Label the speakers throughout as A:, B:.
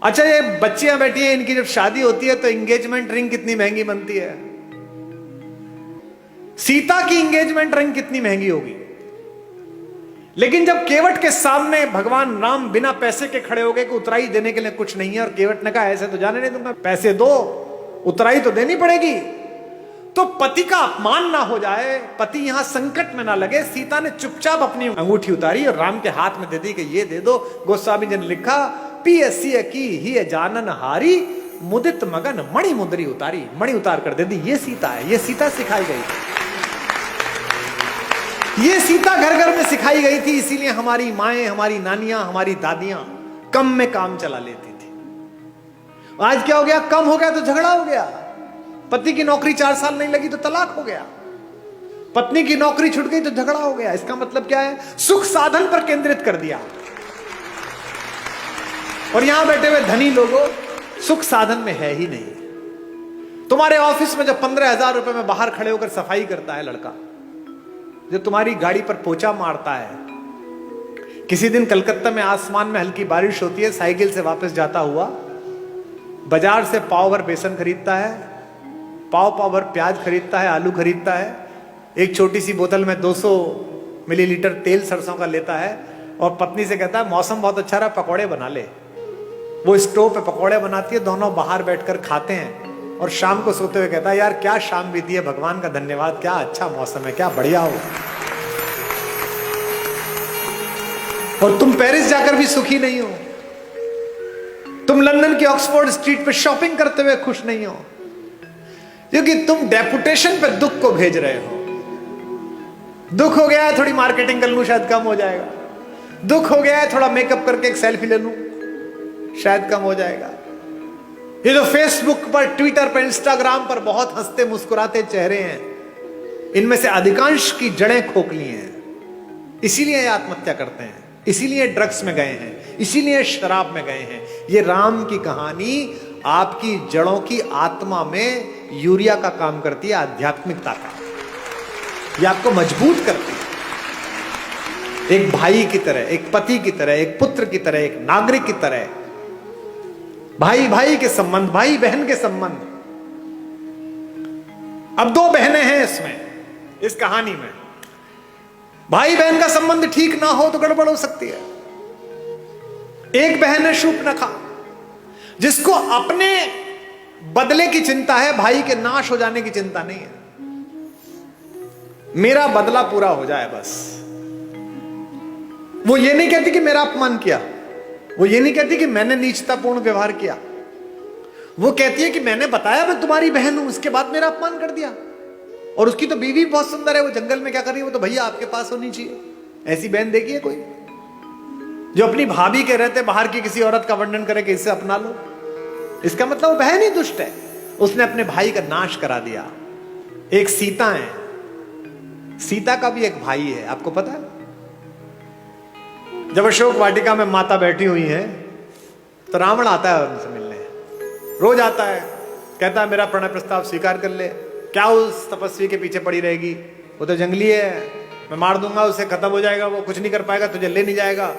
A: अच्छा, ये बच्चियां बैठी हैं, इनकी जब शादी होती है तो एंगेजमेंट रिंग कितनी महंगी बनती है। सीता की एंगेजमेंट रिंग कितनी महंगी होगी, लेकिन जब केवट के सामने भगवान राम बिना पैसे के खड़े हो गए कि उतराई देने के लिए कुछ नहीं है, और केवट ने कहा ऐसे तो जाने नहीं दूंगा, पैसे दो, उतराई तो देनी पड़ेगी। तो पति का अपमान ना हो जाए, पति यहां संकट में ना लगे, सीता ने चुपचाप अपनी अंगूठी उतारी और राम के हाथ में दे दी कि ये दे दो। गोस्वामी जी ने लिखा, पियसी की ही जानन हारी, मुदित मगन मणि मुद्री उतारी। मणि उतार कर दे दी। ये सीता है, ये सीता सिखाई गई, ये सीता घर घर में सिखाई गई थी। इसीलिए हमारी माएं, हमारी नानियां, हमारी दादियां कम में काम चला लेती थी। आज क्या हो गया, कम हो गया तो झगड़ा हो गया। पति की नौकरी 4 साल नहीं लगी तो तलाक हो गया, पत्नी की नौकरी छूट गई तो झगड़ा हो गया। इसका मतलब क्या है, सुख साधन पर केंद्रित कर दिया। और यहां बैठे हुए धनी लोगों, सुख साधन में है ही नहीं। तुम्हारे ऑफिस में जब 15,000 रुपए में बाहर खड़े होकर सफाई करता है लड़का, जो तुम्हारी गाड़ी पर पोछा मारता है, किसी दिन कलकत्ता में आसमान में हल्की बारिश होती है, साइकिल से वापस जाता हुआ बाजार से पाव भर बेसन खरीदता है, पाव भर प्याज खरीदता है, आलू खरीदता है, एक छोटी सी बोतल में 200 मिलीलीटर तेल सरसों का लेता है और पत्नी से कहता है मौसम बहुत अच्छा रहा, पकौड़े बना ले। वो स्टोव पे पकौड़े बनाती है, दोनों बाहर बैठकर खाते हैं और शाम को सोते हुए कहता है यार क्या शाम बीती है, भगवान का धन्यवाद, क्या अच्छा मौसम है, क्या बढ़िया हो। और तुम पेरिस जाकर भी सुखी नहीं हो, तुम लंदन की ऑक्सफोर्ड स्ट्रीट पे शॉपिंग करते हुए खुश नहीं हो, क्योंकि तुम डेपुटेशन पे दुख को भेज रहे हो। दुख हो गया है थोड़ी मार्केटिंग कर लूं शायद कम हो जाएगा, दुख हो गया है थोड़ा मेकअप करके एक सेल्फी ले लूं शायद कम हो जाएगा। ये जो फेसबुक पर, ट्विटर पर, इंस्टाग्राम पर बहुत हंसते मुस्कुराते चेहरे हैं, इनमें से अधिकांश की जड़ें खोखली हैं। इसीलिए आत्महत्या करते हैं, इसीलिए ड्रग्स में गए हैं, इसीलिए शराब में गए हैं। ये राम की कहानी आपकी जड़ों की आत्मा में यूरिया का काम करती है, आध्यात्मिकता का। ये आपको मजबूत करती है, एक भाई की तरह, एक पति की तरह, एक पुत्र की तरह, एक नागरिक की तरह। भाई भाई के संबंध, भाई बहन के संबंध। अब 2 बहनें हैं इसमें, इस कहानी में। भाई बहन का संबंध ठीक ना हो तो गड़बड़ हो सकती है। एक बहन है शूर्पणखा, जिसको अपने बदले की चिंता है, भाई के नाश हो जाने की चिंता नहीं है। मेरा बदला पूरा हो जाए बस। वो ये नहीं कहती कि मेरा अपमान किया, वो ये नहीं कहती कि मैंने नीचतापूर्ण व्यवहार किया, वो कहती है कि मैंने बताया मैं तुम्हारी बहन हूं, उसके बाद मेरा अपमान कर दिया। और उसकी तो बीवी बहुत सुंदर है, वो जंगल में क्या कर रही है, वो तो भैया आपके पास होनी चाहिए। ऐसी बहन देखी है कोई जो अपनी भाभी के रहते बाहर की किसी औरत का वर्णन करे कि इससे अपना लो? इसका मतलब वो बहन ही दुष्ट है, उसने अपने भाई का नाश करा दिया। एक सीता है, सीता का भी एक भाई है, आपको पता है? जब अशोक वाटिका में माता बैठी हुई है तो रावण आता है उनसे मिलने, रोज आता है, कहता है मेरा प्रणय प्रस्ताव स्वीकार कर ले। क्या उस तपस्वी के पीछे पड़ी रहेगी, वो तो जंगली है, मैं मार दूंगा उसे, खत्म हो जाएगा, वो कुछ नहीं कर पाएगा, तुझे ले नहीं जाएगा।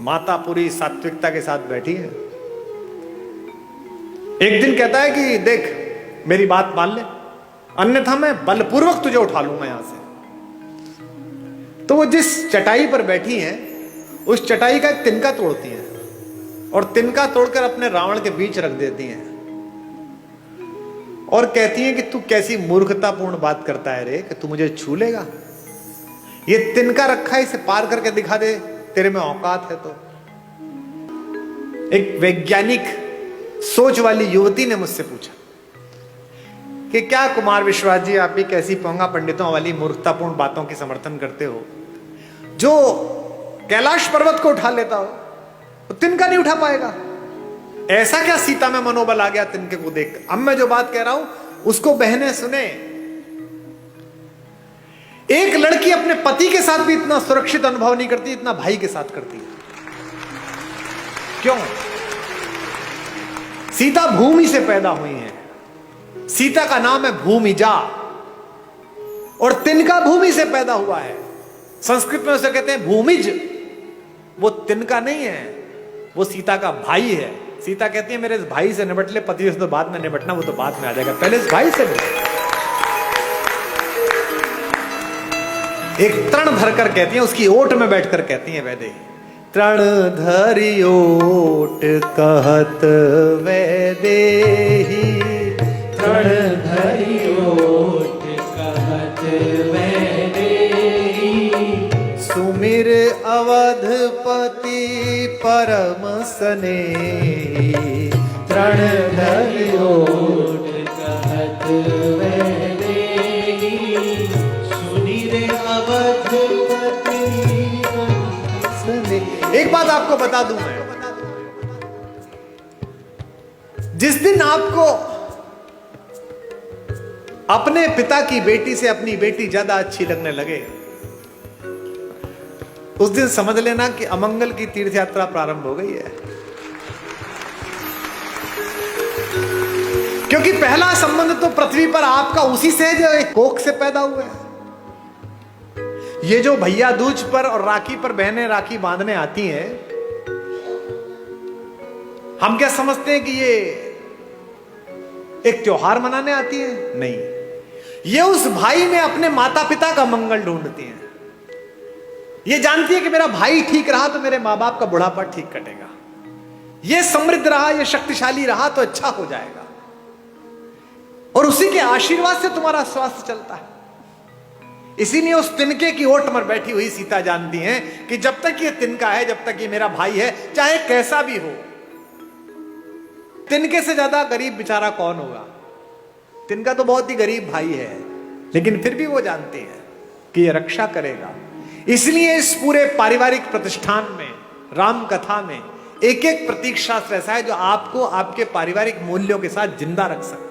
A: माता पूरी सात्विकता के साथ बैठी है। एक दिन कहता है कि देख मेरी बात मान ले, अन्यथा मैं बलपूर्वक तुझे उठा लूंगा यहां से। तो वो जिस चटाई पर बैठी हैं, उस चटाई का एक तिनका तोड़ती हैं और तिनका तोड़कर अपने रावण के बीच रख देती हैं और कहती हैं कि तू कैसी मूर्खतापूर्ण बात करता है रे, कि तू मुझे छू लेगा? ये तिनका रखा है, इसे पार करके दिखा दे, तेरे में औकात है तो। एक वैज्ञानिक सोच वाली युवती ने मुझसे पूछा कि क्या कुमार विश्वास जी, आप भी कैसी पोंगा पंडितों वाली मूर्खतापूर्ण बातों की समर्थन करते हो? जो कैलाश पर्वत को उठा लेता हो तो तिनका नहीं उठा पाएगा। ऐसा क्या सीता में मनोबल आ गया तिनके को देख? अब मैं जो बात कह रहा हूं उसको बहनें सुने। एक लड़की अपने पति के साथ भी इतना सुरक्षित अनुभव नहीं करती इतना भाई के साथ करती है। क्यों? सीता भूमि से पैदा हुई है, सीता का नाम है भूमिजा, और तिनका भूमि से पैदा हुआ है। संस्कृत में उसे कहते हैं भूमिज। वो तिनका नहीं है, वो सीता का भाई है। सीता कहती है मेरे इस भाई से निपट ले, पति से तो बाद में निपटना, वो तो बाद में आ जाएगा, पहले इस भाई से निपट। एक तृण धरकर कहती है, उसकी ओट में बैठकर कहती है वैदेही, तृण धरि ओट कहत वैदेही,
B: तृण धरि ओट कहत वैदेही,
A: सुमिर अवधपति परम स्नेही,
B: तृण धरि ओट कहत वैदेही, सुनिर अवधपति
A: स्नेही। एक बात आपको बता दूं मैं, जिस दिन आपको अपने पिता की बेटी से अपनी बेटी ज्यादा अच्छी लगने लगे, उस दिन समझ लेना कि अमंगल की तीर्थ यात्रा प्रारंभ हो गई है। क्योंकि पहला संबंध तो पृथ्वी पर आपका उसी से है जो एक कोख से पैदा हुआ है। ये जो भैया दूज पर और राखी पर बहनें राखी बांधने आती हैं, हम क्या समझते हैं कि ये एक त्योहार मनाने आती है? नहीं, ये उस भाई में अपने माता पिता का मंगल ढूंढती हैं। ये जानती है कि मेरा भाई ठीक रहा तो मेरे मां बाप का बुढ़ापा ठीक कटेगा, ये समृद्ध रहा, ये शक्तिशाली रहा तो अच्छा हो जाएगा, और उसी के आशीर्वाद से तुम्हारा स्वास्थ्य चलता है। इसीलिए उस तिनके की ओट पर बैठी हुई सीता जानती है कि जब तक ये तिनका है, जब तक ये मेरा भाई है, चाहे कैसा भी हो, तिनके से ज्यादा गरीब बेचारा कौन होगा? तिनका तो बहुत ही गरीब भाई है, लेकिन फिर भी वो जानते हैं कि ये रक्षा करेगा। इसलिए इस पूरे पारिवारिक प्रतिष्ठान में, राम कथा में, एक एक प्रतीक शास्त्र ऐसा है जो आपको आपके पारिवारिक मूल्यों के साथ जिंदा रख सकता है।